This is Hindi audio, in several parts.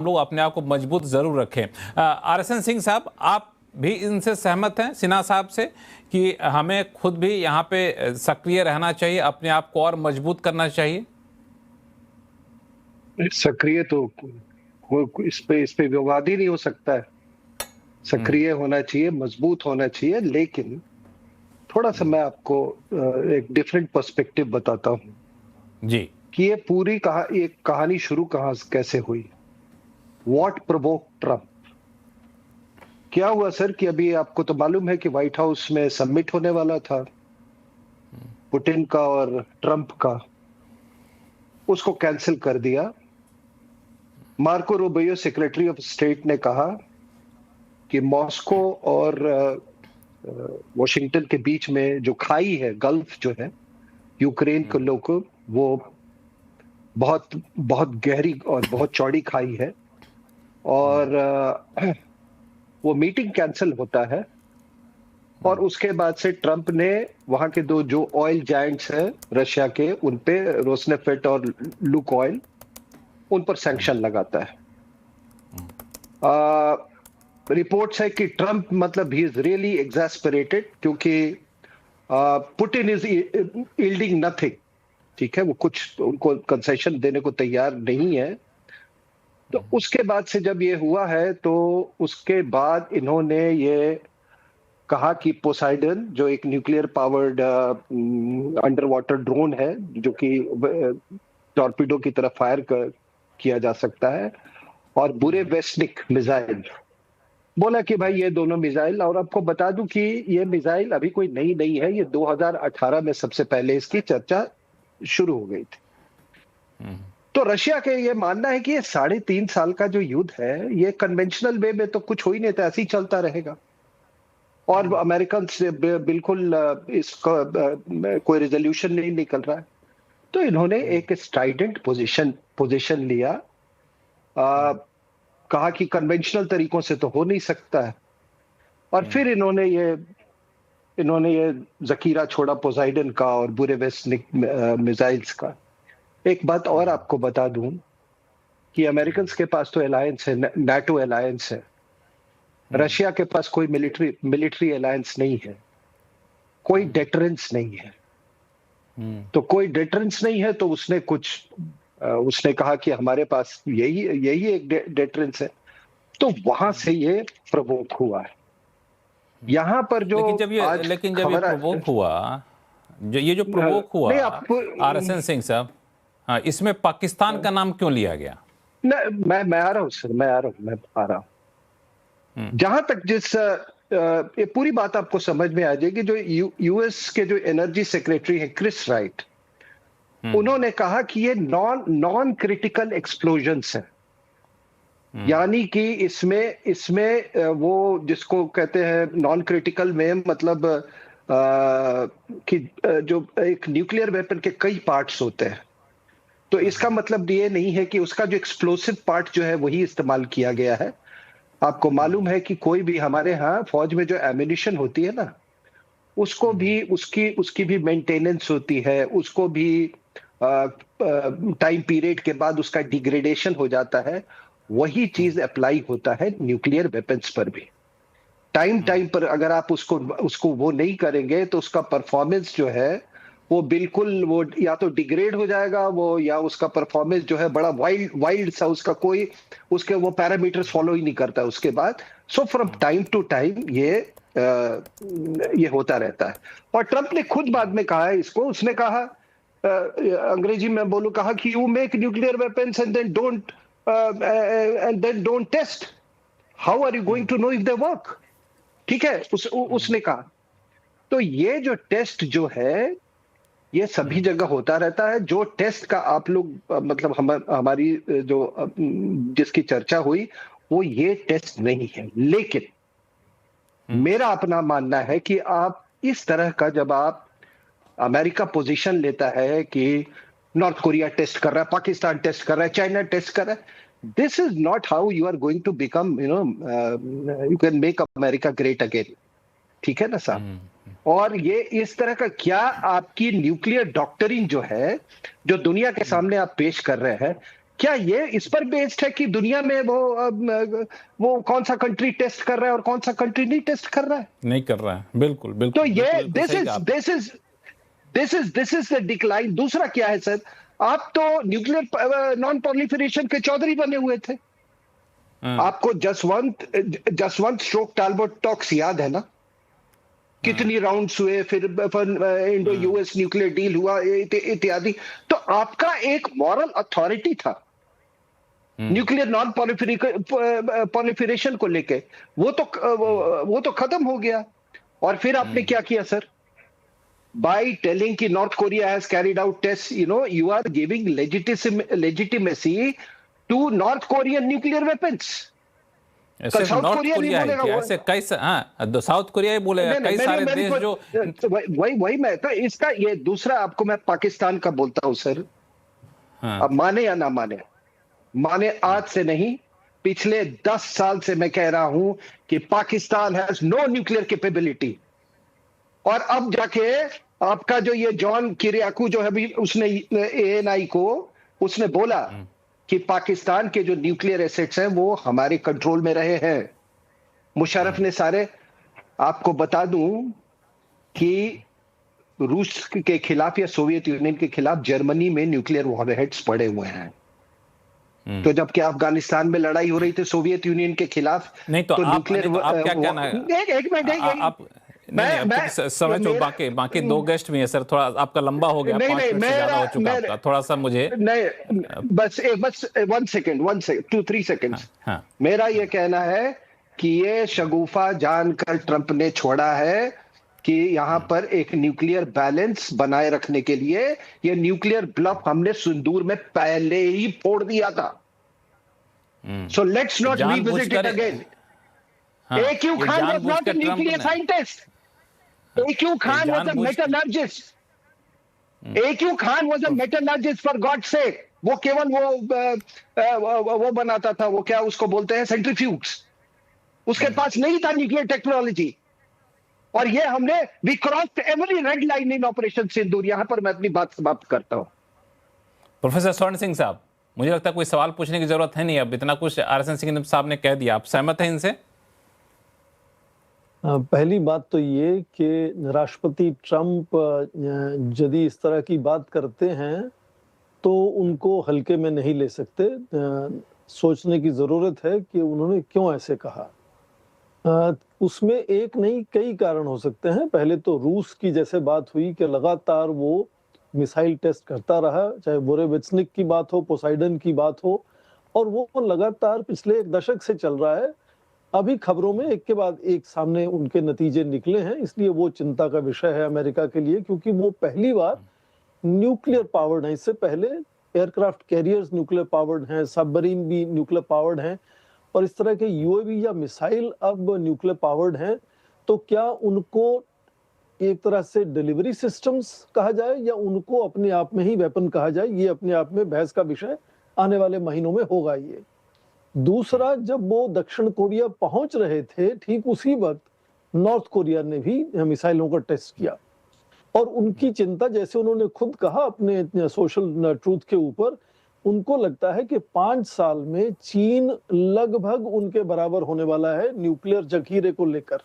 लोग अपने आप को मजबूत जरूर रखें। आरएसएन सिंह साहब, आप भी इनसे सहमत हैं सिन्हा साहब से कि हमें खुद भी यहाँ पे सक्रिय रहना चाहिए, अपने आप को और मजबूत करना चाहिए? सक्रिय तो इस पे विवाद ही नहीं हो सकता है। सक्रिय होना चाहिए, मजबूत होना चाहिए, लेकिन थोड़ा सा मैं आपको एक डिफरेंट पर्सपेक्टिव बताता हूँ जी कि ये पूरी एक कहानी शुरू कैसे हुई। What provoke Trump? क्या हुआ सर कि अभी आपको तो मालूम है कि व्हाइट हाउस में समिट होने वाला था पुतिन का और ट्रम्प का, उसको कैंसिल कर दिया। Marco Rubio secretary of state ने कहा कि मॉस्को और वॉशिंगटन के बीच में जो खाई है, गल्फ जो है, यूक्रेन के लोग को, वो बहुत बहुत गहरी और बहुत चौड़ी खाई है और वो मीटिंग कैंसिल होता है। और उसके बाद से ट्रम्प ने वहां के दो जो ऑयल जायंट्स हैं रशिया के, उन पे रोस्नेफ्ट और लुक ऑयल, उन पर सैंक्शन लगाता है। रिपोर्ट्स है कि ट्रम्प मतलब ही इज रियली एग्जैस्परेटेड क्योंकि पुतिन इज यील्डिंग नथिंग। ठीक है, वो कुछ उनको कंसेशन देने को तैयार नहीं है। तो उसके बाद से जब ये हुआ है तो उसके बाद इन्होंने ये कहा कि पोसाइडन, जो एक nuclear powered under water drone है जो कि टॉर्पीडो की तरफ फायर किया जा सकता है, और बुरे वेस्टनिक मिसाइल, बोला कि भाई ये दोनों मिसाइल, और आपको बता दूं कि ये मिसाइल अभी कोई नई नहीं है, ये 2018 में सबसे पहले इसकी चर्चा शुरू हो गई थी। तो रशिया के ये मानना है कि ये 3.5 साल का जो युद्ध है, ये कन्वेंशनल वे में तो कुछ हो ही नहीं था, ऐसे ही चलता रहेगा। और अमेरिकन से बिल्कुल इसका कोई रेजोल्यूशन नहीं निकल रहा है। तो इन्होंने एक स्ट्राइडेंट पोजीशन लिया, कहा कि कन्वेंशनल तरीकों से तो हो नहीं सकता है। और फिर इन्होंने ये जखीरा छोड़ा पोसाइडन का और बुरे वेस्टनिक मिसाइल्स का। एक बात और आपको बता दूं कि अमेरिकन के पास तो अलायंस है, नाटो अलायंस है। रशिया के पास कोई मिलिट्री अलायंस नहीं है, कोई डेटरेंस नहीं है। तो कोई डेटरेंस नहीं है तो उसने कहा कि हमारे पास यही एक डेटरेंस है। तो वहां से ये प्रवोक हुआ है। यहां पर जो लेकिन जब ये प्रवोक हुआ, जो प्रवोक हुआ आरएसएन सिंह साहब, हाँ, इसमें पाकिस्तान का नाम क्यों लिया गया? मैं आ रहा हूं सर, मैं आ रहा हूं। जहां तक ये पूरी बात आपको समझ में आ जाएगी। जो यूएस के जो एनर्जी सेक्रेटरी है क्रिस राइट, उन्होंने कहा कि ये नॉन क्रिटिकल एक्सप्लोजन्स है। यानी कि इसमें वो जिसको कहते हैं नॉन क्रिटिकल में, मतलब कि जो एक न्यूक्लियर वेपन के कई पार्ट्स होते हैं। तो इसका मतलब ये नहीं है कि उसका जो एक्सप्लोसिव पार्ट जो है वही इस्तेमाल किया गया है। आपको मालूम है कि कोई भी हमारे यहाँ फौज में जो एम्युनिशन होती है ना, उसको भी उसकी भी मेंटेनेंस होती है, उसको भी टाइम पीरियड के बाद उसका डिग्रेडेशन हो जाता है। वही चीज अप्लाई होता है न्यूक्लियर वेपन्स पर भी। टाइम पर अगर आप उसको वो नहीं करेंगे तो उसका परफॉर्मेंस जो है वो बिल्कुल, वो या तो डिग्रेड हो जाएगा वो, या उसका परफॉर्मेंस जो है बड़ा वाइल्ड सा, उसका कोई उसके वो पैरामीटर्स फॉलो ही नहीं करता उसके बाद। So from time to time ये होता रहता है। और ट्रंप ने खुद बाद में कहा है इसको, उसने कहा, अंग्रेजी में बोलूं, कहा कि you make nuclear weapons and then don't test, how are you going to know if they work? ठीक है, उसने कहा। तो ये जो टेस्ट जो है ये सभी जगह होता रहता है। जो टेस्ट का आप लोग मतलब हमारी जो जिसकी चर्चा हुई वो ये टेस्ट नहीं है। लेकिन मेरा अपना मानना है कि आप इस तरह का, जब आप अमेरिका पोजीशन लेता है कि नॉर्थ कोरिया टेस्ट कर रहा है, पाकिस्तान टेस्ट कर रहा है, चाइना टेस्ट कर रहा है, this is not how you are going to become, you can make America great again. ठीक है ना साहब? और ये इस तरह का क्या आपकी न्यूक्लियर डॉक्टरिन जो है, जो दुनिया के सामने आप पेश कर रहे हैं, क्या ये इस पर बेस्ड है कि दुनिया में वो कौन सा कंट्री टेस्ट कर रहा है और कौन सा कंट्री नहीं टेस्ट कर रहा है? नहीं कर रहा है, बिल्कुल तो बिल्कुल ये बिल्कुल बिल्कुल सही कहा आपने। This is the decline. दूसरा क्या है सर, आप तो न्यूक्लियर नॉन प्रोलिफरेशन के चौधरी बने हुए थे। आपको जसवंत स्ट्रोक टालबोट टॉक्स याद है ना? कितनी राउंड्स हुए, फिर इंडो यूएस न्यूक्लियर डील हुआ इत्यादि। तो आपका एक मॉरल अथॉरिटी था न्यूक्लियर नॉन प्रोलिफरेशन को लेके, वो तो खत्म हो गया। और फिर आपने क्या किया सर? बाय टेलिंग कि North Korea has carried out test, you are giving legitimacy to North Korean nuclear weapons. सिर्फ नॉर्थ कोरिया है क्या? ऐसे कई साउथ कोरिया ही बोलेगा, कई सारे देश जो वही मैं तो इसका ये दूसरा आपको मैं पाकिस्तान का बोलता हूं सर। अब माने या ना माने आज से नहीं, पिछले 10 साल से मैं कह रहा हूं कि Pakistan has no nuclear capability. और अब जाके आपका जो ये जॉन किरियाकू जो है अभी उसने एएनआई को उसने बोला कि पाकिस्तान के जो न्यूक्लियर एसेट्स हैं वो हमारे कंट्रोल में रहे हैं। मुशर्रफ ने सारे, आपको बता दूं कि रूस के खिलाफ या सोवियत यूनियन के खिलाफ जर्मनी में न्यूक्लियर वॉरहेड्स पड़े हुए हैं। तो जब क्या अफगानिस्तान में लड़ाई हो रही थी सोवियत यूनियन के खिलाफ, नहीं तो आप क्या कहना है? एक मिनट आप नहीं, समय तो बाकी दो गेस्ट भी है सर, थोड़ा आपका लंबा हो गया, 5 मिनट से ज्यादा हो चुका आपका, थोड़ा सा मुझे नहीं, बस 1 सेकेंड 2-3 सेकेंड्स। मेरा ये कहना है कि ये शगुफा जानकर ट्रंप ने छोड़ा है कि यहां पर एक न्यूक्लियर बैलेंस बनाए रखने के लिए ये न्यूक्लियर ब्लफ हमने सिंदूर में पहले ही फोड़ दिया था। So let's not revisit it again. AQ Khan was not a nuclear scientist. AQ Khan was a metallurgist. AQ Khan was a metallurgist for God's sake. वो केवल वो बनाता था, वो क्या उसको बोलते हैं, सेंट्रीफ्यूग्स। उसके पास नहीं था न्यूक्लियर टेक्नोलॉजी। और ये हमने we crossed every red line in operation Sindoor. यहां पर मैं अपनी बात समाप्त करता हूं। प्रोफेसर स्वर्ण सिंह साहब, मुझे लगता है कोई सवाल पूछने की जरूरत है नहीं, अब इतना कुछ आरएसएन सिंह साहब ने कह दिया। आप सहमत हैं इनसे? पहली बात तो ये कि राष्ट्रपति ट्रंप यदि इस तरह की बात करते हैं तो उनको हल्के में नहीं ले सकते। सोचने की जरूरत है कि उन्होंने क्यों ऐसे कहा। उसमें एक नहीं कई कारण हो सकते हैं। पहले तो रूस की जैसे बात हुई कि लगातार वो मिसाइल टेस्ट करता रहा, चाहे बोरेवित्सनिक की बात हो, पोसाइडन की बात हो, और वो लगातार पिछले 1 दशक से चल रहा है। अभी खबरों में एक के बाद एक सामने उनके नतीजे निकले हैं, इसलिए वो चिंता का विषय है अमेरिका के लिए, क्योंकि वो पहली बार न्यूक्लियर पावर्ड है। इससे पहले एयरक्राफ्ट कैरियर्स न्यूक्लियर पावर्ड हैं, सबमरीन भी न्यूक्लियर पावर्ड हैं, और इस तरह के यूएवी या मिसाइल अब न्यूक्लियर पावर्ड हैं। तो क्या उनको एक तरह से डिलीवरी सिस्टम्स कहा जाए या उनको अपने आप में ही वेपन कहा जाए, ये अपने आप में बहस का विषय आने वाले महीनों में होगा। ये दूसरा, जब वो दक्षिण कोरिया पहुंच रहे थे, ठीक उसी वक्त नॉर्थ कोरिया ने भी मिसाइलों का टेस्ट किया, और उनकी चिंता, जैसे उन्होंने खुद कहा अपने सोशल ट्रूथ के ऊपर, उनको लगता है कि 5 साल में चीन लगभग उनके बराबर होने वाला है न्यूक्लियर जखीरे को लेकर।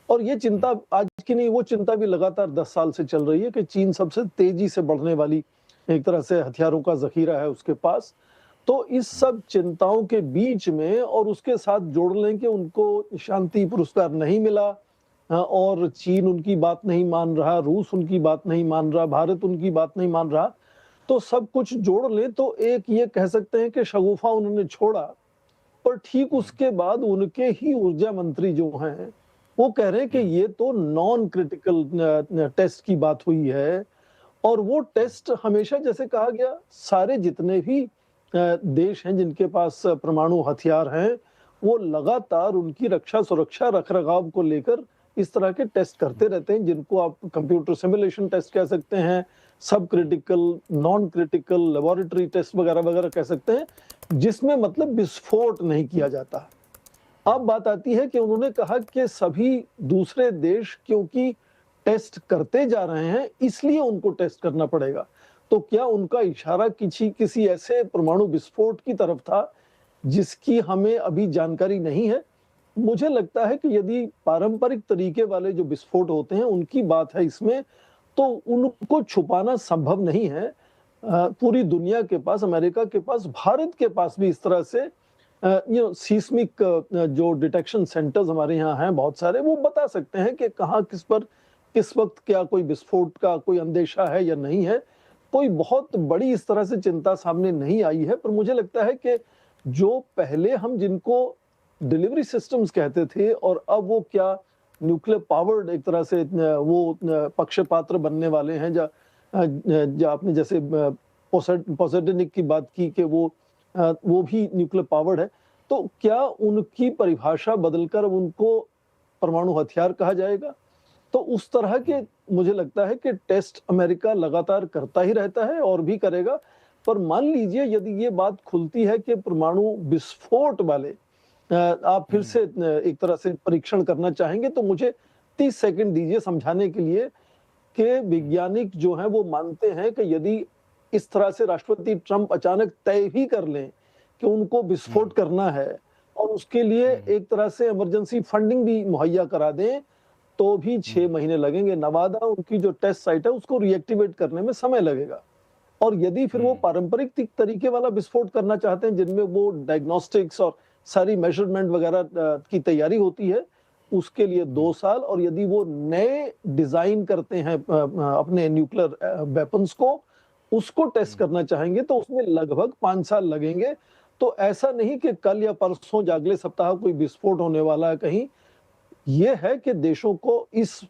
और ये चिंता आज की नहीं, वो चिंता भी लगातार 10 साल से चल रही है कि चीन सबसे तेजी से बढ़ने वाली एक तरह से हथियारों का जखीरा है उसके पास। तो इस सब चिंताओं के बीच में, और उसके साथ जोड़ लें कि उनको शांति पुरस्कार नहीं मिला और चीन उनकी बात नहीं मान रहा, रूस उनकी बात नहीं मान रहा, भारत उनकी बात नहीं मान रहा, तो सब कुछ जोड़ लें तो एक ये कह सकते हैं कि शगुफा उन्होंने छोड़ा। पर ठीक उसके बाद उनके ही ऊर्जा मंत्री जो हैं वो कह रहे हैं कि ये तो नॉन क्रिटिकल टेस्ट की बात हुई है, और वो टेस्ट हमेशा जैसे कहा गया सारे जितने भी देश हैं जिनके पास परमाणु हथियार हैं वो लगातार उनकी रक्षा सुरक्षा रखरखाव को लेकर इस तरह के टेस्ट करते रहते हैं, जिनको आप कंप्यूटर सिमुलेशन टेस्ट कह सकते हैं, सब critical, non critical, laboratory test वगैरह वगैरह कह सकते हैं, जिसमें मतलब विस्फोट नहीं किया जाता। अब बात आती है कि उन्होंने कहा कि सभी दूसरे देश क्योंकि टेस्ट करते जा रहे हैं इसलिए उनको टेस्ट करना पड़ेगा। तो क्या उनका इशारा किसी ऐसे परमाणु विस्फोट की तरफ था जिसकी हमें अभी जानकारी नहीं है? मुझे लगता है कि यदि पारंपरिक तरीके वाले जो विस्फोट होते हैं उनकी बात है इसमें, तो उनको छुपाना संभव नहीं है। पूरी दुनिया के पास, अमेरिका के पास, भारत के पास भी इस तरह से सीस्मिक जो डिटेक्शन सेंटर्स हमारे यहाँ हैं बहुत सारे, वो बता सकते हैं कि कहाँ किस वक्त क्या कोई विस्फोट का कोई अंदेशा है या नहीं है। कोई बहुत बड़ी इस तरह से चिंता सामने नहीं आई है, पर मुझे लगता है कि जो पहले हम जिनको डिलीवरी सिस्टम्स कहते थे और अब वो क्या न्यूक्लियर पावर्ड एक तरह से वो पक्षपात्र बनने वाले हैं, जो आपने जैसे पोसेडनिक की बात की कि वो भी न्यूक्लियर पावर्ड है, तो क्या उनकी परिभाषा बदलकर उनको परमाणु हथियार कहा जाएगा? तो उस तरह के मुझे लगता है कि टेस्ट अमेरिका लगातार करता ही रहता है और भी करेगा। पर मान लीजिए यदि ये बात खुलती है कि परमाणु विस्फोट वाले आप फिर से एक तरह से परीक्षण करना चाहेंगे, तो मुझे 30 सेकंड दीजिए समझाने के लिए कि वैज्ञानिक जो हैं वो मानते हैं कि यदि इस तरह से राष्ट्रपति ट्रंप अचानक तय ही कर लें कि उनको विस्फोट करना है और उसके लिए एक तरह से इमरजेंसी फंडिंग भी मुहैया करा दें, तो भी 6 महीने लगेंगे। नवादा उनकी जो टेस्ट साइट है उसको रिएक्टिवेट करने में समय लगेगा। और यदि फिर वो पारंपरिक तरीके वाला विस्फोट करना चाहते हैं जिनमें वो डायग्नोस्टिक्स और सारी मेजरमेंट वगैरह की तैयारी होती है, उसके लिए 2 साल। और यदि वो नए डिजाइन करते हैं अपने न्यूक्लियर वेपन्स को, उसको टेस्ट करना चाहेंगे, तो उसमें लगभग 5 साल लगेंगे। तो ऐसा नहीं कि कल या परसों या अगले सप्ताह कोई विस्फोट होने वाला है कहीं। ये है कि देशों को इस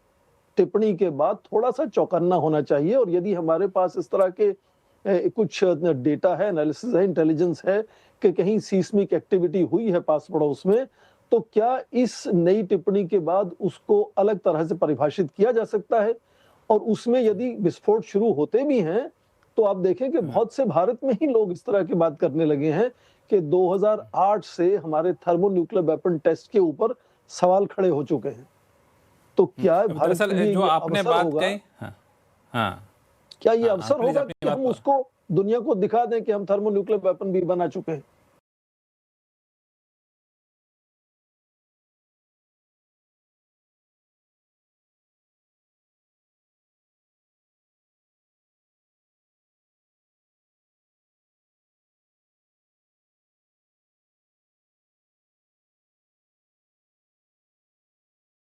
टिप्पणी के बाद थोड़ा सा चौकन्ना होना चाहिए। और यदि हमारे पास इस तरह के कुछ डेटा है, एनालिसिस है, इंटेलिजेंस है कि कहीं सीस्मिक एक्टिविटी हुई है पास पड़ोस में, तो क्या इस नई टिप्पणी के बाद उसको अलग तरह से परिभाषित किया जा सकता है? और उसमें यदि विस्फोट शुरू होते भी हैं, तो आप देखें कि बहुत से भारत में ही लोग इस तरह की बात करने लगे हैं कि 2008 से हमारे थर्मोन्यूक्लियर वेपन टेस्ट के ऊपर सवाल खड़े हो चुके हैं। तो क्या भारत के लिए जो ये आपने अवसर बात होगा? कही, हाँ, क्या ये हाँ, अवसर प्लीज होगा अपनी कि बात हम पर। उसको दुनिया को दिखा दें कि हम थर्मोन्यूक्लियर वेपन भी बना चुके हैं?